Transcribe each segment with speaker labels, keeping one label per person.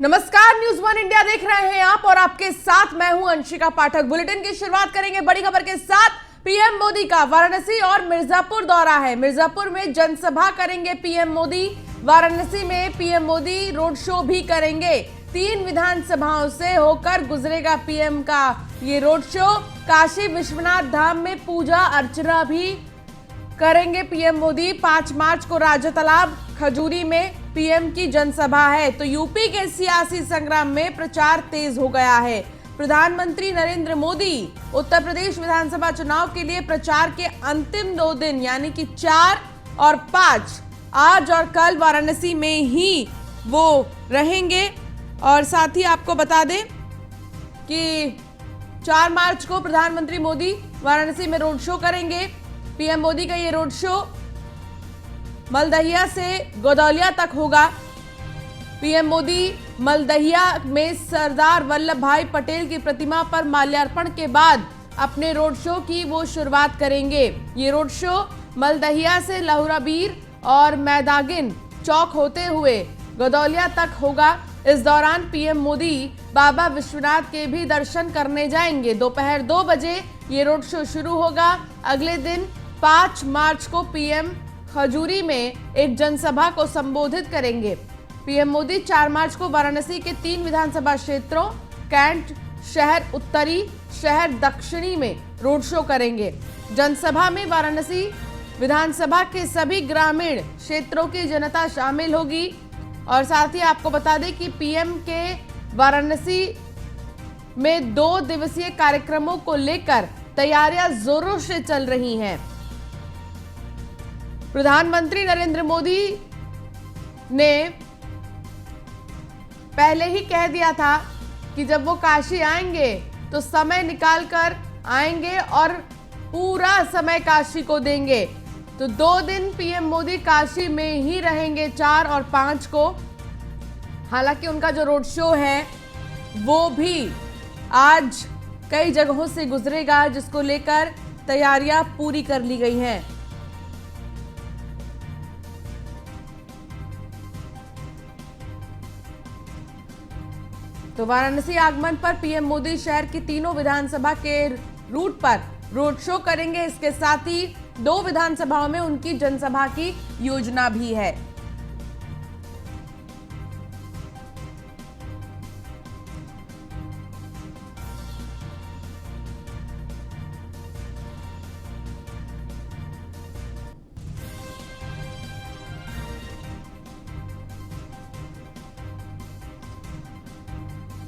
Speaker 1: नमस्कार, news one India देख रहे हैं आप और आपके साथ मैं हूं अंशिका पाठक। बुलेटिन की शुरुआत करेंगे बड़ी खबर के साथ। पीएम मोदी का वाराणसी और मिर्जापुर दौरा है। मिर्जापुर में जनसभा करेंगे पीएम मोदी। वाराणसी में पीएम मोदी रोड शो भी करेंगे। 3 विधानसभाओं से होकर गुजरेगा पीएम का ये रोड शो। काशी विश्वनाथ धाम में पूजा अर्चना भी करेंगे पीएम मोदी। 5 मार्च को राजा तालाब खजूरी में पीएम की जनसभा है। तो यूपी के सियासी संग्राम में प्रचार तेज हो गया है। प्रधानमंत्री नरेंद्र मोदी उत्तर प्रदेश विधानसभा चुनाव के लिए प्रचार के अंतिम 2 दिन यानी कि 4 और 5 आज और कल वाराणसी में ही वो रहेंगे। और साथ ही आपको बता दें कि 4 मार्च को प्रधानमंत्री मोदी वाराणसी में रोड शो करेंगे। पीएम मोदी का ये रोड शो मलदहिया से गोदौलिया तक होगा। पीएम मोदी मलदहिया में सरदार वल्लभ भाई पटेल की प्रतिमा पर माल्यार्पण के बाद अपने रोड शो की वो शुरुआत करेंगे। ये रोड शो मलदहिया से लहुराबीर और मैदागिन चौक होते हुए गोदौलिया तक होगा। इस दौरान पीएम मोदी बाबा विश्वनाथ के भी दर्शन करने जाएंगे। दोपहर 2 बजे ये रोड शो शुरू होगा। अगले दिन 5 मार्च को पीएम खजूरी में एक जनसभा को संबोधित करेंगे। पीएम मोदी 4 मार्च को वाराणसी के 3 विधानसभा क्षेत्रों कैंट शहर उत्तरी, शहर दक्षिणी में रोड शो करेंगे। जनसभा में वाराणसी विधानसभा के सभी ग्रामीण क्षेत्रों की जनता शामिल होगी। और साथ ही आपको बता दें कि पीएम के वाराणसी में 2 दिवसीय कार्यक्रमों को लेकर तैयारियां जोरों से चल रही हैं। प्रधानमंत्री नरेंद्र मोदी ने पहले ही कह दिया था कि जब वो काशी आएंगे तो समय निकालकर आएंगे और पूरा समय काशी को देंगे। तो 2 दिन पीएम मोदी काशी में ही रहेंगे, 4 और 5 को। हालांकि उनका जो रोड शो है वो भी आज कई जगहों से गुजरेगा, जिसको लेकर तैयारियां पूरी कर ली गई हैं। तो वाराणसी आगमन पर पीएम मोदी शहर की तीनों विधानसभा के रूट पर रोड शो करेंगे। इसके साथ ही 2 विधानसभाओं में उनकी जनसभा की योजना भी है।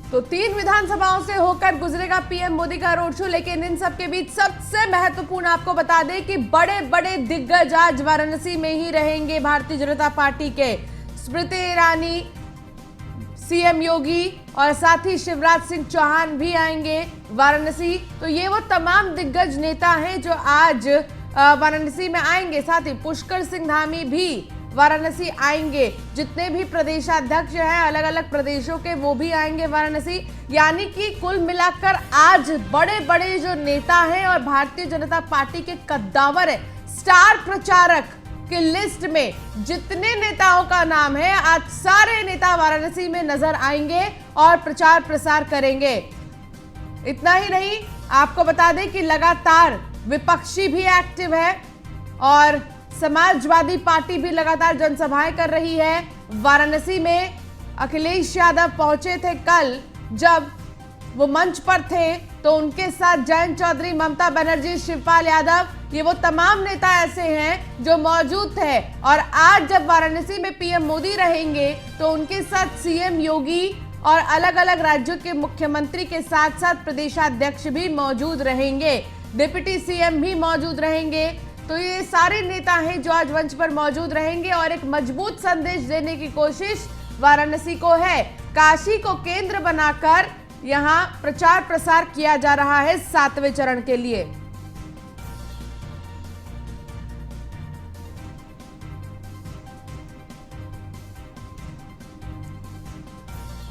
Speaker 1: तो 3 विधानसभाओं से होकर गुजरेगा पीएम मोदी का रोड शो। लेकिन इन सब के बीच सबसे महत्वपूर्ण आपको बता दें कि बड़े बड़े दिग्गज आज वाराणसी में ही रहेंगे। भारतीय जनता पार्टी के स्मृति ईरानी, सीएम योगी और साथ ही शिवराज सिंह चौहान भी आएंगे वाराणसी। तो ये वो तमाम दिग्गज नेता हैं जो आज वाराणसी में आएंगे। साथ ही पुष्कर सिंह धामी भी वाराणसी आएंगे। जितने भी प्रदेशाध्यक्ष हैं अलग अलग प्रदेशों के, वो भी आएंगे वाराणसी। यानी कि कुल मिलाकर आज बड़े बड़े जो नेता हैं और भारतीय जनता पार्टी के कद्दावर है, स्टार प्रचारक की लिस्ट में जितने नेताओं का नाम है, आज सारे नेता वाराणसी में नजर आएंगे और प्रचार प्रसार करेंगे। इतना ही नहीं, आपको बता दें कि लगातार विपक्षी भी एक्टिव है और समाजवादी पार्टी भी लगातार जनसभाएं कर रही है। वाराणसी में अखिलेश यादव पहुंचे थे कल, जब वो मंच पर थे तो उनके साथ जयंत चौधरी, ममता बनर्जी, शिवपाल यादव, ये वो तमाम नेता ऐसे हैं जो मौजूद थे। और आज जब वाराणसी में पीएम मोदी रहेंगे तो उनके साथ सीएम योगी और अलग अलग राज्यों के मुख्यमंत्री के साथ साथ प्रदेशाध्यक्ष भी मौजूद रहेंगे, डिप्टी सीएम भी मौजूद रहेंगे। तो ये सारे नेता हैं जो आज मंच पर मौजूद रहेंगे और एक मजबूत संदेश देने की कोशिश वाराणसी को है। काशी को केंद्र बनाकर यहां प्रचार प्रसार किया जा रहा है 7वें चरण के लिए।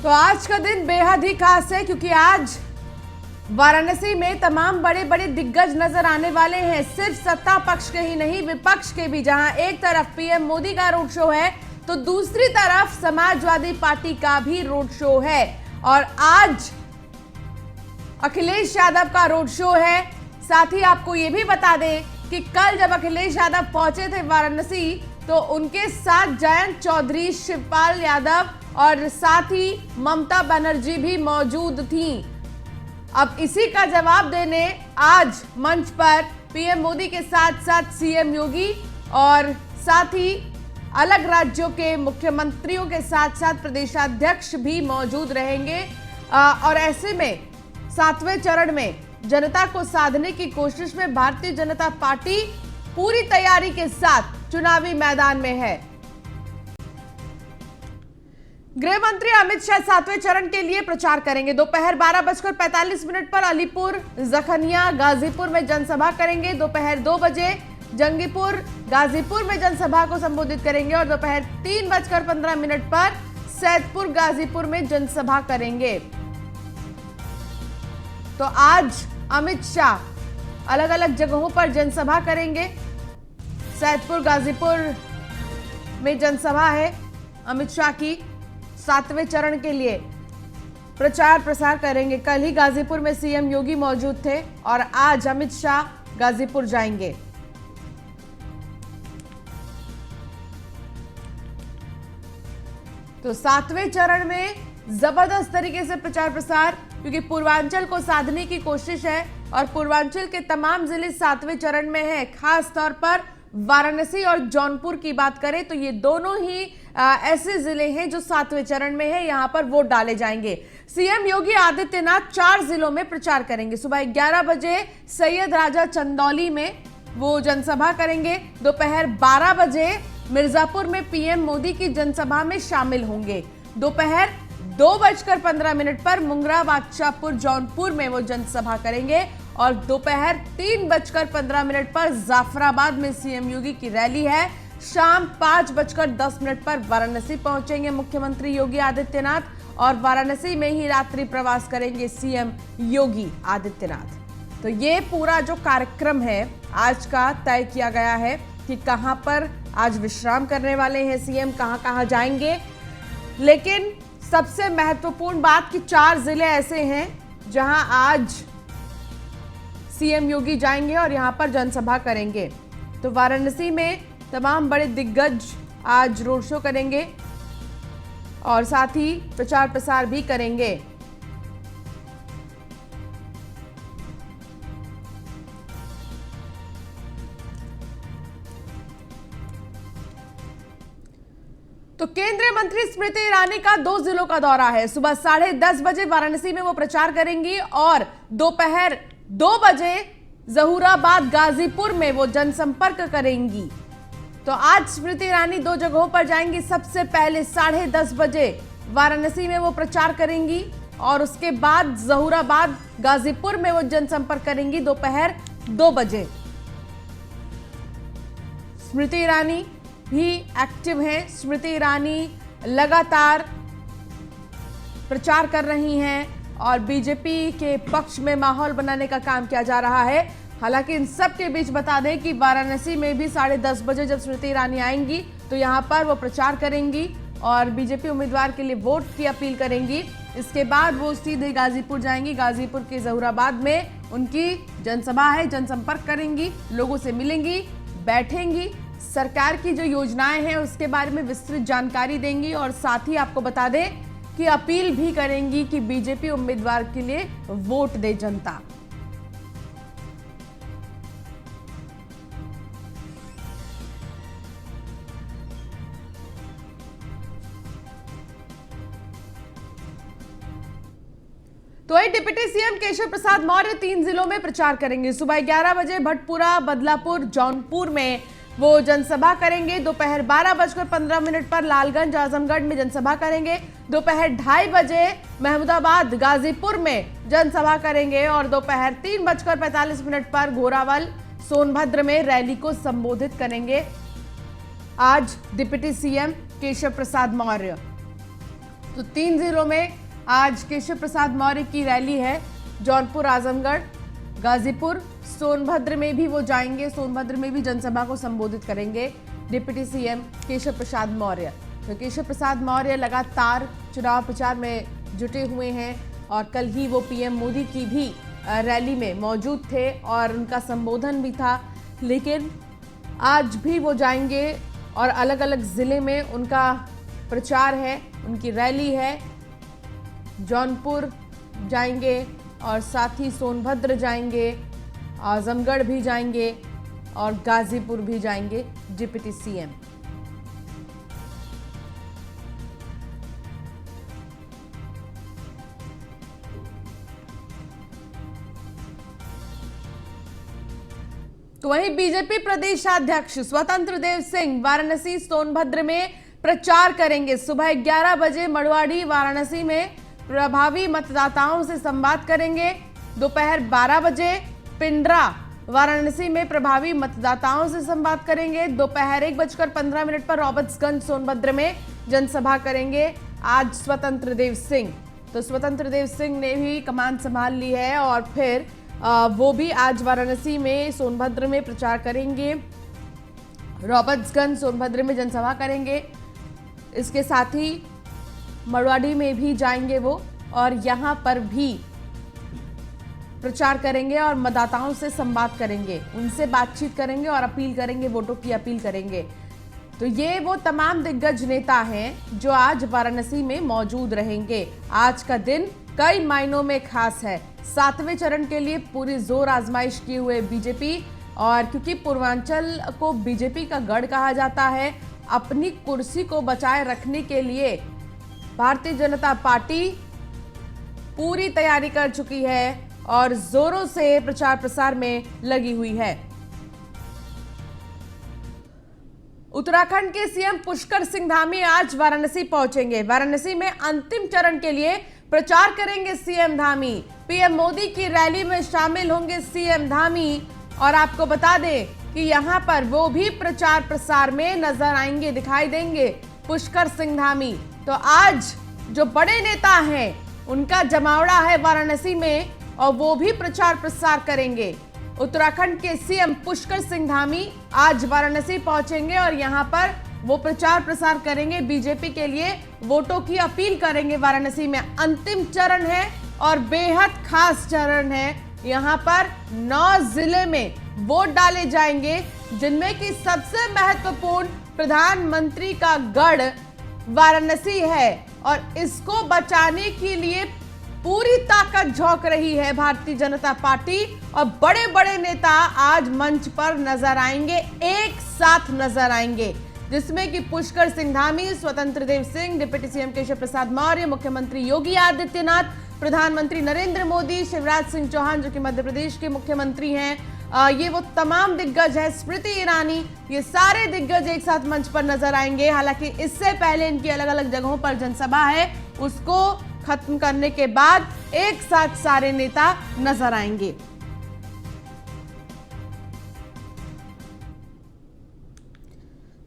Speaker 1: तो आज का दिन बेहद ही खास है क्योंकि आज वाराणसी में तमाम बड़े बड़े दिग्गज नजर आने वाले हैं। सिर्फ सत्ता पक्ष के ही नहीं, विपक्ष के भी। जहां एक तरफ पीएम मोदी का रोड शो है तो दूसरी तरफ समाजवादी पार्टी का भी रोड शो है और आज अखिलेश यादव का रोड शो है। साथ ही आपको यह भी बता दें कि कल जब अखिलेश यादव पहुंचे थे वाराणसी तो उनके साथ जयंत चौधरी, शिवपाल यादव और साथ ही ममता बनर्जी भी मौजूद थीं। अब इसी का जवाब देने आज मंच पर पीएम मोदी के साथ साथ सीएम योगी और साथ ही अलग राज्यों के मुख्यमंत्रियों के साथ साथ प्रदेशाध्यक्ष भी मौजूद रहेंगे और ऐसे में 7वें चरण में जनता को साधने की कोशिश में भारतीय जनता पार्टी पूरी तैयारी के साथ चुनावी मैदान में है। गृह मंत्री अमित शाह 7वें चरण के लिए प्रचार करेंगे। दोपहर 12:45 पर अलीपुर, जखनिया, गाजीपुर में जनसभा करेंगे। दोपहर 2 बजे जंगीपुर, गाजीपुर में जनसभा को संबोधित करेंगे और दोपहर 3:15 पर सैदपुर, गाजीपुर में जनसभा करेंगे। तो आज अमित शाह अलग अलग जगहों पर जनसभा करेंगे। सैदपुर, गाजीपुर में जनसभा है अमित शाह की। 7वें चरण के लिए प्रचार प्रसार करेंगे। कल ही गाजीपुर में सीएम योगी मौजूद थे और आज अमित शाह गाजीपुर जाएंगे। तो 7वें चरण में जबरदस्त तरीके से प्रचार प्रसार, क्योंकि पूर्वांचल को साधने की कोशिश है और पूर्वांचल के तमाम जिले 7वें चरण में हैं। खास तौर पर वाराणसी और जौनपुर की बात करें तो ये दोनों ही ऐसे जिले हैं जो 7वें चरण में है। यहां पर वोट डाले जाएंगे। सीएम योगी आदित्यनाथ 4 जिलों में प्रचार करेंगे। सुबह 11 बजे सैयद राजा चंदौली में वो जनसभा करेंगे। दोपहर 12 बजे मिर्जापुर में पीएम मोदी की जनसभा में शामिल होंगे। दोपहर 2:15 पर मुंगरा, बादशाहपुर, जौनपुर में वो जनसभा करेंगे और दोपहर 3:15 पर जाफराबाद में सीएम योगी की रैली है। शाम 5:10 पर वाराणसी पहुंचेंगे मुख्यमंत्री योगी आदित्यनाथ और वाराणसी में ही रात्रि प्रवास करेंगे सीएम योगी आदित्यनाथ। तो ये पूरा जो कार्यक्रम है आज का तय किया गया है कि कहां पर आज विश्राम करने वाले हैं सीएम, कहां कहां जाएंगे। लेकिन सबसे महत्वपूर्ण बात कि 4 जिले ऐसे हैं जहां आज सीएम योगी जाएंगे और यहां पर जनसभा करेंगे। तो वाराणसी में तमाम बड़े दिग्गज आज रोड शो करेंगे और साथ ही प्रचार प्रसार भी करेंगे। तो केंद्रीय मंत्री स्मृति ईरानी का 2 जिलों का दौरा है। सुबह 10:30 बजे वाराणसी में वो प्रचार करेंगी और दोपहर 2 बजे जहूराबाद, गाजीपुर में वो जनसंपर्क करेंगी। तो आज स्मृति ईरानी 2 जगहों पर जाएंगी। सबसे पहले 10:30 बजे वाराणसी में वो प्रचार करेंगी और उसके बाद जहूराबाद, गाजीपुर में वो जनसंपर्क करेंगी दोपहर 2 बजे। स्मृति ईरानी भी एक्टिव हैं। स्मृति ईरानी लगातार प्रचार कर रही हैं और बीजेपी के पक्ष में माहौल बनाने का काम किया जा रहा है। हालांकि इन सब के बीच बता दें कि वाराणसी में भी 10:30 बजे जब स्मृति ईरानी आएंगी तो यहां पर वो प्रचार करेंगी और बीजेपी उम्मीदवार के लिए वोट की अपील करेंगी। इसके बाद वो सीधे गाजीपुर जाएंगी। गाजीपुर के जहूराबाद में उनकी जनसभा है, जनसंपर्क करेंगी, लोगों से मिलेंगी, बैठेंगी, सरकार की जो योजनाएं हैं उसके बारे में विस्तृत जानकारी देंगी और साथ ही आपको बता दें कि अपील भी करेंगी कि बीजेपी उम्मीदवार के लिए वोट दे जनता। तो वही डिप्टी सीएम केशव प्रसाद मौर्य 3 जिलों में प्रचार करेंगे। सुबह 11 बजे भटपुरा, बदलापुर, जौनपुर में वो जनसभा करेंगे। दोपहर 12:15 पर लालगंज, आजमगढ़ में जनसभा करेंगे। दोपहर 2:30 बजे महमूदाबाद, गाजीपुर में जनसभा करेंगे और दोपहर 3:45 पर घोरावल, सोनभद्र में रैली को संबोधित करेंगे आज डिप्टी सीएम केशव प्रसाद मौर्य। तो 3 जिलों में आज केशव प्रसाद मौर्य की रैली है। जौनपुर, आजमगढ़, गाजीपुर, सोनभद्र में भी वो जाएंगे। सोनभद्र में भी जनसभा को संबोधित करेंगे डिप्टी सीएम केशव प्रसाद मौर्य। तो केशव प्रसाद मौर्य लगातार चुनाव प्रचार में जुटे हुए हैं और कल ही वो पीएम मोदी की भी रैली में मौजूद थे और उनका संबोधन भी था, लेकिन आज भी वो जाएंगे और अलग अलग जिले में उनका प्रचार है, उनकी रैली है। जौनपुर जाएंगे और साथ ही सोनभद्र जाएंगे, आजमगढ़ भी जाएंगे और गाजीपुर भी जाएंगे डिप्टी सीएम। तो वहीं बीजेपी प्रदेशाध्यक्ष स्वतंत्र देव सिंह वाराणसी सोनभद्र में प्रचार करेंगे। सुबह 11 बजे मड़वाड़ी वाराणसी में प्रभावी मतदाताओं से संवाद करेंगे। दोपहर 12 बजे पिंडरा वाराणसी में प्रभावी मतदाताओं से संवाद करेंगे। दोपहर 1:15 पर रॉबर्ट्सगंज सोनभद्र में जनसभा करेंगे आज स्वतंत्र देव सिंह। तो स्वतंत्र देव सिंह ने भी कमान संभाल ली है और फिर वो भी आज वाराणसी में सोनभद्र में प्रचार करेंगे, रॉबर्ट्सगंज सोनभद्र में जनसभा करेंगे। इसके साथ ही मड़वाड़ी में भी जाएंगे वो और यहां पर भी प्रचार करेंगे और मतदाताओं से संवाद करेंगे, उनसे बातचीत करेंगे और अपील करेंगे, वोटों की अपील करेंगे। तो ये वो तमाम दिग्गज नेता हैं जो आज वाराणसी में मौजूद रहेंगे। आज का दिन कई मायनों में खास है। 7वें चरण के लिए पूरी जोर आजमाइश किए हुए बीजेपी, और क्योंकि पूर्वांचल को बीजेपी का गढ़ कहा जाता है, अपनी कुर्सी को बचाए रखने के लिए भारतीय जनता पार्टी पूरी तैयारी कर चुकी है और जोरों से प्रचार प्रसार में लगी हुई है। उत्तराखंड के सीएम पुष्कर सिंह धामी आज वाराणसी पहुंचेंगे। वाराणसी में अंतिम चरण के लिए प्रचार करेंगे सीएम धामी। पीएम मोदी की रैली में शामिल होंगे सीएम धामी और आपको बता दें कि यहां पर वो भी प्रचार प्रसार में नजर आएंगे, दिखाई देंगे पुष्कर सिंह धामी। तो आज जो बड़े नेता हैं उनका जमावड़ा है वाराणसी में और वो भी प्रचार प्रसार करेंगे। उत्तराखंड के सीएम पुष्कर सिंह धामी आज वाराणसी पहुंचेंगे और यहां पर वो प्रचार प्रसार करेंगे, बीजेपी के लिए वोटों की अपील करेंगे। वाराणसी में अंतिम चरण है और बेहद खास चरण है। यहां पर 9 जिले में वोट डाले जाएंगे, जिनमें की सबसे महत्वपूर्ण प्रधानमंत्री का गढ़ वाराणसी है और इसको बचाने के लिए पूरी ताकत झोंक रही है भारतीय जनता पार्टी और बड़े बड़े नेता आज मंच पर नजर आएंगे, एक साथ नजर आएंगे, जिसमें कि पुष्कर सिंह धामी, स्वतंत्र देव सिंह, डिप्टी सीएम केशव प्रसाद मौर्य, मुख्यमंत्री योगी आदित्यनाथ, प्रधानमंत्री नरेंद्र मोदी, शिवराज सिंह चौहान जो कि मध्य प्रदेश के मुख्यमंत्री हैं, ये वो तमाम दिग्गज है, स्मृति ईरानी, ये सारे दिग्गज एक साथ मंच पर नजर आएंगे। हालांकि इससे पहले इनकी अलग अलग जगहों पर जनसभा है, उसको खत्म करने के बाद एक साथ सारे नेता नजर आएंगे।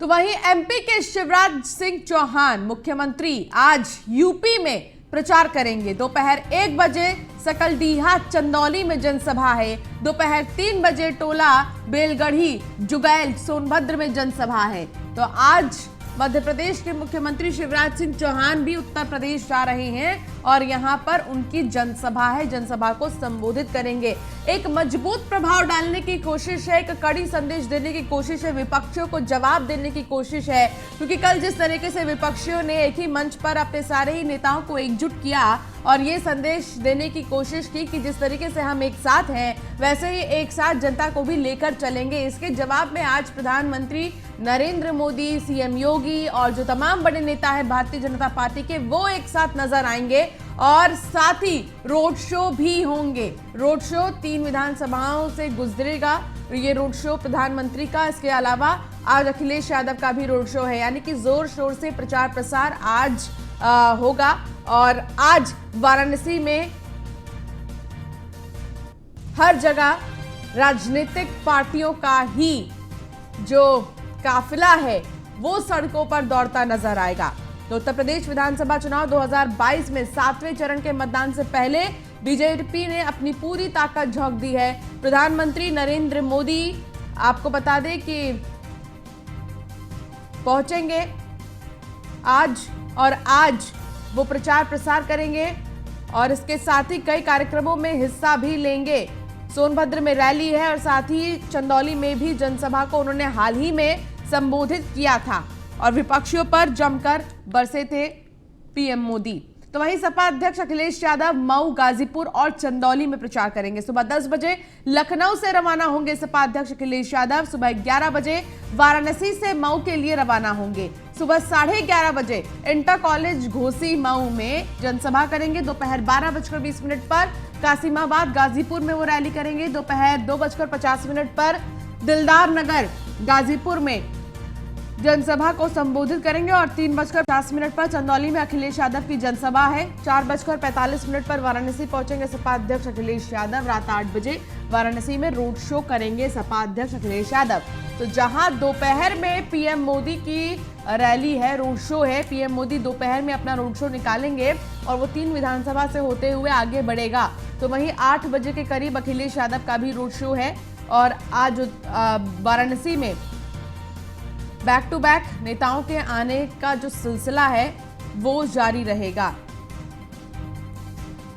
Speaker 1: तो वहीं एमपी के शिवराज सिंह चौहान मुख्यमंत्री आज यूपी में प्रचार करेंगे। दोपहर 1 बजे सकलडीहा चंदौली में जनसभा है। दोपहर 3 बजे टोला बेलगढ़ी जुगैल सोनभद्र में जनसभा है। तो आज मध्य प्रदेश के मुख्यमंत्री शिवराज सिंह चौहान भी उत्तर प्रदेश जा रहे हैं और यहां पर उनकी जनसभा है, जनसभा को संबोधित करेंगे। एक मजबूत प्रभाव डालने की कोशिश है, एक कड़ी संदेश देने की कोशिश है, विपक्षियों को जवाब देने की कोशिश है, क्योंकि कल जिस तरीके से विपक्षियों ने एक ही मंच पर अपने सारे ही नेताओं को एकजुट किया और ये संदेश देने की कोशिश की कि जिस तरीके से हम एक साथ हैं, वैसे ही एक साथ जनता को भी लेकर चलेंगे। इसके जवाब में आज प्रधानमंत्री नरेंद्र मोदी, सीएम योगी और जो तमाम बड़े नेता हैं भारतीय जनता पार्टी के, वो एक साथ नजर आएंगे और साथ ही रोड शो भी होंगे। रोड शो 3 विधानसभाओं से गुजरेगा ये रोड शो प्रधानमंत्री का। इसके अलावा आज अखिलेश यादव का भी रोड शो है, यानी कि जोर शोर से प्रचार प्रसार आज होगा। और आज वाराणसी में हर जगह राजनीतिक पार्टियों का ही जो काफिला है वो सड़कों पर दौड़ता नजर आएगा। तो उत्तर प्रदेश विधानसभा चुनाव 2022 में 7वें चरण के मतदान से पहले बीजेपी ने अपनी पूरी ताकत झोंक दी है। प्रधानमंत्री नरेंद्र मोदी आपको बता दें कि पहुंचेंगे आज वो प्रचार प्रसार करेंगे और इसके साथ ही कई कार्यक्रमों में हिस्सा भी लेंगे। सोनभद्र में रैली है और साथ ही चंदौली में भी जनसभा को उन्होंने हाल ही में संबोधित किया था और विपक्षियों पर जमकर बरसे थे पीएम मोदी। तो वहीं सपा अध्यक्ष अखिलेश यादव मऊ, गाजीपुर और चंदौली में प्रचार करेंगे। सुबह 10 बजे लखनऊ से रवाना होंगे सपा अध्यक्ष अखिलेश यादव। सुबह 11 बजे वाराणसी से मऊ के लिए रवाना होंगे। सुबह 11:30 बजे इंटर कॉलेज घोसी मऊ में जनसभा करेंगे। दोपहर 12:20 पर कासिमाबाद गाजीपुर में वो रैली करेंगे। दोपहर 2:50 पर दिलदार नगर गाजीपुर में जनसभा को संबोधित करेंगे और 3:50 पर चंदौली में अखिलेश यादव की जनसभा है। 4:45 पर वाराणसी पहुंचेंगे सपा अध्यक्ष अखिलेश यादव। रात 8 बजे वाराणसी में रोड शो करेंगे सपा अध्यक्ष अखिलेश यादव। तो जहां दोपहर में पीएम मोदी की रैली है, रोड शो है, पीएम मोदी दोपहर में अपना रोड शो निकालेंगे और वो 3 विधानसभा से होते हुए आगे बढ़ेगा। तो वहीं 8 बजे के करीब अखिलेश यादव का भी रोड शो है और आज वाराणसी में बैक टू बैक नेताओं के आने का जो सिलसिला है वो जारी रहेगा।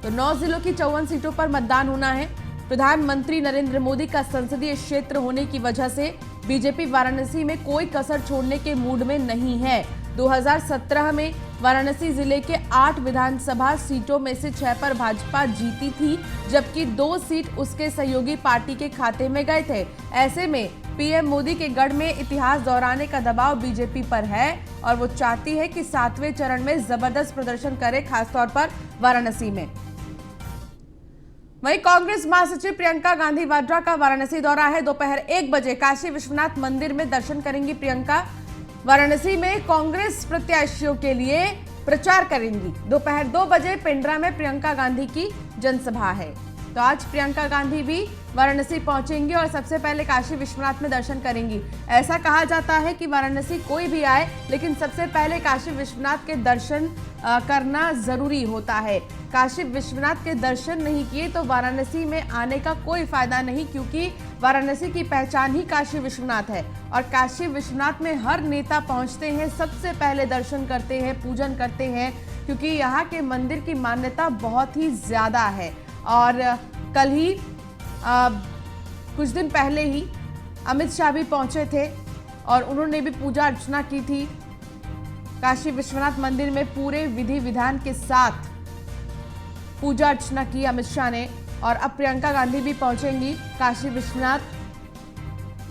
Speaker 1: तो 9 जिलों की 54 सीटों पर मतदान होना है। प्रधानमंत्री नरेंद्र मोदी का संसदीय क्षेत्र होने की वजह से बीजेपी वाराणसी में कोई कसर छोड़ने के मूड में नहीं है। 2017 में वाराणसी जिले के 8 विधानसभा सीटों में से 6 पर भाजपा जीती थी, जबकि 2 सीट उसके सहयोगी पार्टी के खाते में गए थे। ऐसे में पीएम मोदी के गढ़ में इतिहास दोहराने का दबाव बीजेपी पर है और वो चाहती है कि 7वें चरण में जबरदस्त प्रदर्शन करे, खासतौर पर वाराणसी में। वहीं कांग्रेस महासचिव प्रियंका गांधी वाड्रा का वाराणसी दौरा है। दोपहर 1 बजे काशी विश्वनाथ मंदिर में दर्शन करेंगी प्रियंका। वाराणसी में कांग्रेस प्रत्याशियों के लिए प्रचार करेंगी। दोपहर 2 बजे पिंडरा में प्रियंका गांधी की जनसभा है। तो आज प्रियंका गांधी भी वाराणसी पहुंचेंगी और सबसे पहले काशी विश्वनाथ में दर्शन करेंगी। ऐसा कहा जाता है कि वाराणसी कोई भी आए, लेकिन सबसे पहले काशी विश्वनाथ के दर्शन करना जरूरी होता है। काशी विश्वनाथ के दर्शन नहीं किए तो वाराणसी में आने का कोई फायदा नहीं, क्योंकि वाराणसी की पहचान ही काशी विश्वनाथ है और काशी विश्वनाथ में हर नेता पहुंचते हैं, सबसे पहले दर्शन करते हैं, पूजन करते हैं, क्योंकि यहाँ के मंदिर की मान्यता बहुत ही ज्यादा है। और कल ही कुछ दिन पहले ही अमित शाह भी पहुंचे थे और उन्होंने भी पूजा अर्चना की थी काशी विश्वनाथ मंदिर में। पूरे विधि विधान के साथ पूजा अर्चना की अमित शाह ने और अब प्रियंका गांधी भी पहुंचेंगी काशी विश्वनाथ।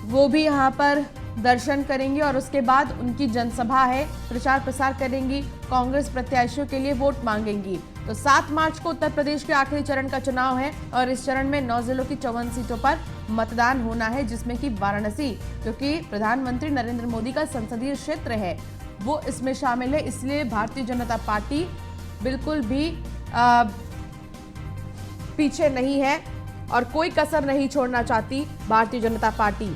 Speaker 1: वो भी यहां पर दर्शन करेंगी और उसके बाद उनकी जनसभा है, प्रचार प्रसार करेंगी, कांग्रेस प्रत्याशियों के लिए वोट मांगेंगी। तो 7 मार्च को उत्तर प्रदेश के आखिरी चरण का चुनाव है और इस चरण में 9 जिलों की 54 सीटों पर मतदान होना है, जिसमें कि वाराणसी, क्योंकि प्रधानमंत्री नरेंद्र मोदी का संसदीय क्षेत्र है, वो इसमें शामिल है। इसलिए भारतीय जनता पार्टी बिल्कुल भी पीछे नहीं है और कोई कसर नहीं छोड़ना चाहती भारतीय जनता पार्टी।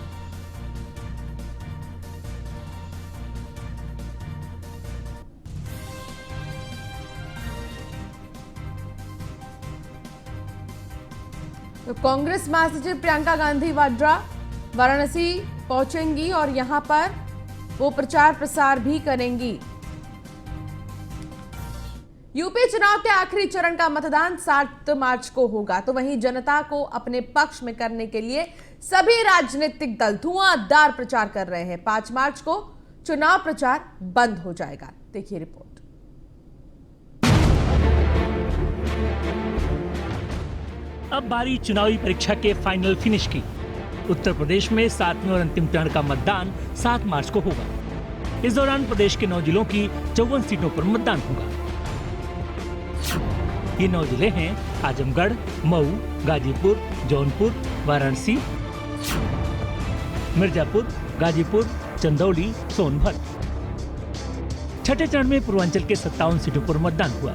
Speaker 1: तो कांग्रेस महासचिव प्रियंका गांधी वाड्रा वाराणसी पहुंचेंगी और यहां पर वो प्रचार प्रसार भी करेंगी। यूपी चुनाव के आखिरी चरण का मतदान 7 मार्च को होगा। तो वहीं जनता को अपने पक्ष में करने के लिए सभी राजनीतिक दल धुआंधार प्रचार कर रहे हैं। 5 मार्च को चुनाव प्रचार बंद हो जाएगा। देखिए रिपोर्ट।
Speaker 2: अब बारी चुनावी परीक्षा के फाइनल फिनिश की। उत्तर प्रदेश में 7वें और अंतिम चरण का मतदान 7 मार्च को होगा। इस दौरान प्रदेश के 9 जिलों की 54 सीटों पर मतदान होगा। ये 9 जिले हैं आजमगढ़, मऊ, गाजीपुर, जौनपुर, वाराणसी, मिर्जापुर, गाजीपुर, चंदौली, सोनभद्र। छठे चरण में पूर्वांचल के 57 सीटों पर मतदान हुआ।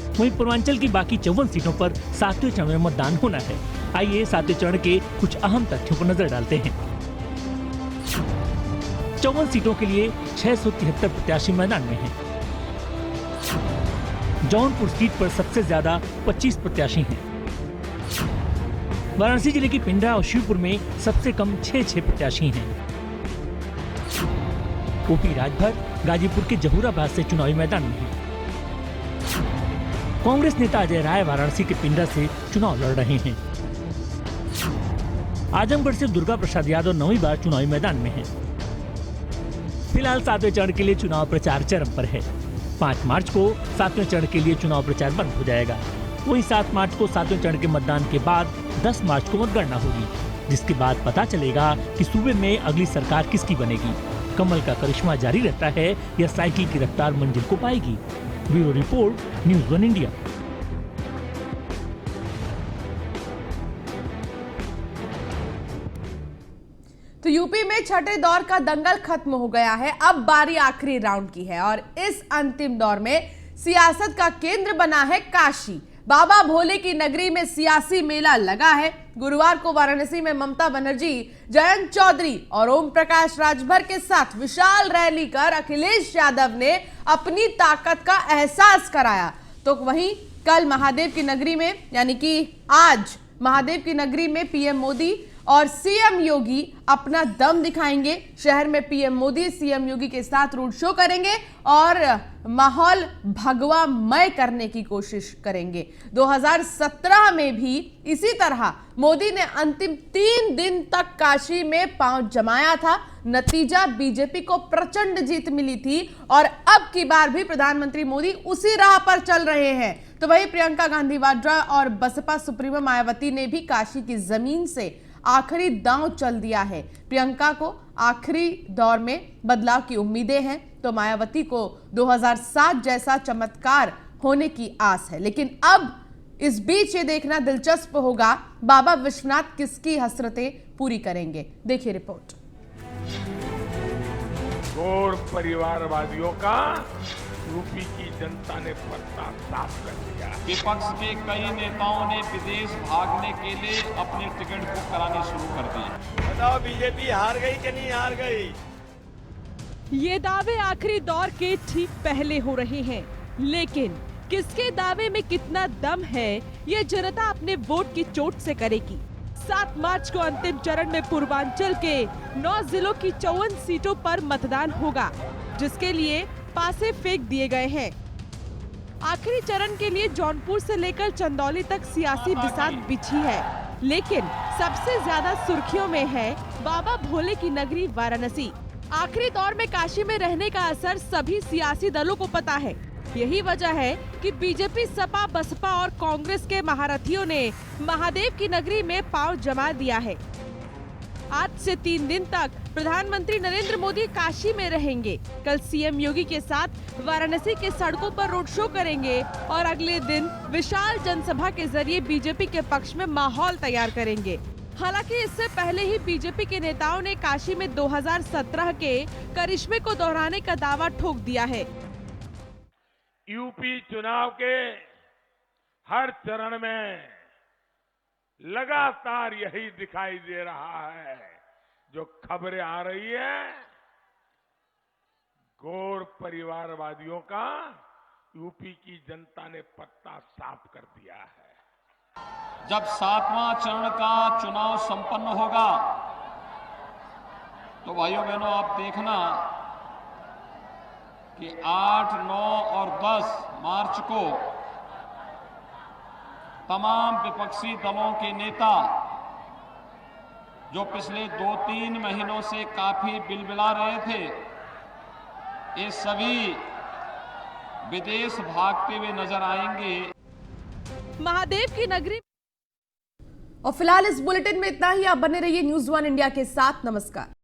Speaker 2: वहीं पूर्वांचल की बाकी 54 सीटों पर 7वें चरण में मतदान होना है। आइए 7वें चरण के कुछ अहम तथ्यों पर नजर डालते हैं। 54 सीटों के लिए 673 प्रत्याशी मैदान में हैं। जौनपुर सीट पर सबसे ज्यादा 25 प्रत्याशी हैं। वाराणसी जिले की पिंडरा और शिवपुर में सबसे कम 6 प्रत्याशी हैं। ओपी राजभर गाजीपुर के जहूराबाद से चुनावी मैदान में हैं। कांग्रेस नेता अजय राय वाराणसी के पिंडा से चुनाव लड़ रहे हैं। आजमगढ़ से दुर्गा प्रसाद यादव 9वीं बार चुनावी मैदान में हैं। फिलहाल 7वें चरण के लिए चुनाव प्रचार चरम पर है। 5 मार्च को 7वें चरण के लिए चुनाव प्रचार बंद हो जाएगा। वहीं 7 मार्च को 7वें चरण के मतदान के बाद 10 मार्च को मतगणना होगी, जिसके बाद पता चलेगा कि सूबे में अगली सरकार किसकी बनेगी। कमल का करिश्मा जारी रहता है या साइकिल की रफ्तार मंजिल को पाएगी। Bureau report, news 1 India.
Speaker 1: तो यूपी में छठे दौर का दंगल खत्म हो गया है। अब बारी आखिरी राउंड की है और इस अंतिम दौर में सियासत का केंद्र बना है काशी। बाबा भोले की नगरी में सियासी मेला लगा है। गुरुवार को वाराणसी में ममता बनर्जी, जयंत चौधरी और ओम प्रकाश राजभर के साथ विशाल रैली कर अखिलेश यादव ने अपनी ताकत का एहसास कराया। तो वहीं कल महादेव की नगरी में, यानी कि आज महादेव की नगरी में पीएम मोदी और सीएम योगी अपना दम दिखाएंगे। शहर में पीएम मोदी सीएम योगी के साथ रोड शो करेंगे और माहौल भगवामय करने की कोशिश करेंगे। 2017 में भी इसी तरह मोदी ने अंतिम 3 दिन तक काशी में पांव जमाया था। नतीजा बीजेपी को प्रचंड जीत मिली थी और अब की बार भी प्रधानमंत्री मोदी उसी राह पर चल रहे हैं। तो वही प्रियंका गांधी वाड्रा और बसपा सुप्रीमो मायावती ने भी काशी की जमीन से आखिरी दांव चल दिया है। प्रियंका को आखिरी दौर में बदलाव की उम्मीदें हैं, तो मायावती को 2007 जैसा चमत्कार होने की आस है। लेकिन अब इस बीच ये देखना दिलचस्प होगा बाबा विश्वनाथ किसकी हसरतें पूरी करेंगे। देखिए रिपोर्ट।
Speaker 3: गौर परिवारवादियों का यूपी की जनता ने पर्दा साफ कर दिया।
Speaker 4: विपक्ष के कई नेताओं ने विदेश भागने के लिए अपने टिकट बुक कराने शुरू कर दिए।
Speaker 3: बताओ बीजेपी हार गई कि नहीं हार गई?
Speaker 5: ये दावे आखिरी दौर के ठीक पहले हो रहे हैं, लेकिन किसके दावे में कितना दम है ये जनता अपने वोट की चोट से करेगी। 7 मार्च को अंतिम चरण में पूर्वांचल के 9 जिलों की 54 सीटों पर मतदान होगा, जिसके लिए पासे फेंक दिए गए हैं। आखिरी चरण के लिए जौनपुर से लेकर चंदौली तक सियासी बिसात बिछी है, लेकिन सबसे ज्यादा सुर्खियों में है बाबा भोले की नगरी वाराणसी। आखिरी दौर में काशी में रहने का असर सभी सियासी दलों को पता है। यही वजह है कि बीजेपी, सपा, बसपा और कांग्रेस के महारथियों ने महादेव की नगरी में पांव जमा दिया है। आज से 3 दिन तक प्रधानमंत्री नरेंद्र मोदी काशी में रहेंगे। कल सीएम योगी के साथ वाराणसी के सड़कों पर रोड शो करेंगे और अगले दिन विशाल जनसभा के जरिए बीजेपी के पक्ष में माहौल तैयार करेंगे। हालांकि इससे पहले ही बीजेपी के नेताओं ने काशी में 2017 के करिश्मे को दोहराने का दावा ठोक दिया है।
Speaker 3: यूपी चुनाव के हर चरण में लगातार यही दिखाई दे रहा है। जो खबरें आ रही है, गौर परिवारवादियों का यूपी की जनता ने पत्ता साफ कर दिया है।
Speaker 4: जब 7वां चरण का चुनाव संपन्न होगा तो भाइयों बहनों आप देखना कि 8, 9 और 10 मार्च को तमाम विपक्षी दलों के नेता जो पिछले 2-3 महीनों से काफी बिलबिला रहे थे, ये सभी विदेश भागते हुए नजर आएंगे।
Speaker 5: महादेव की नगरी।
Speaker 1: और फिलहाल इस बुलेटिन में इतना ही। आप बने रहिए न्यूज़ 1 इंडिया के साथ। नमस्कार।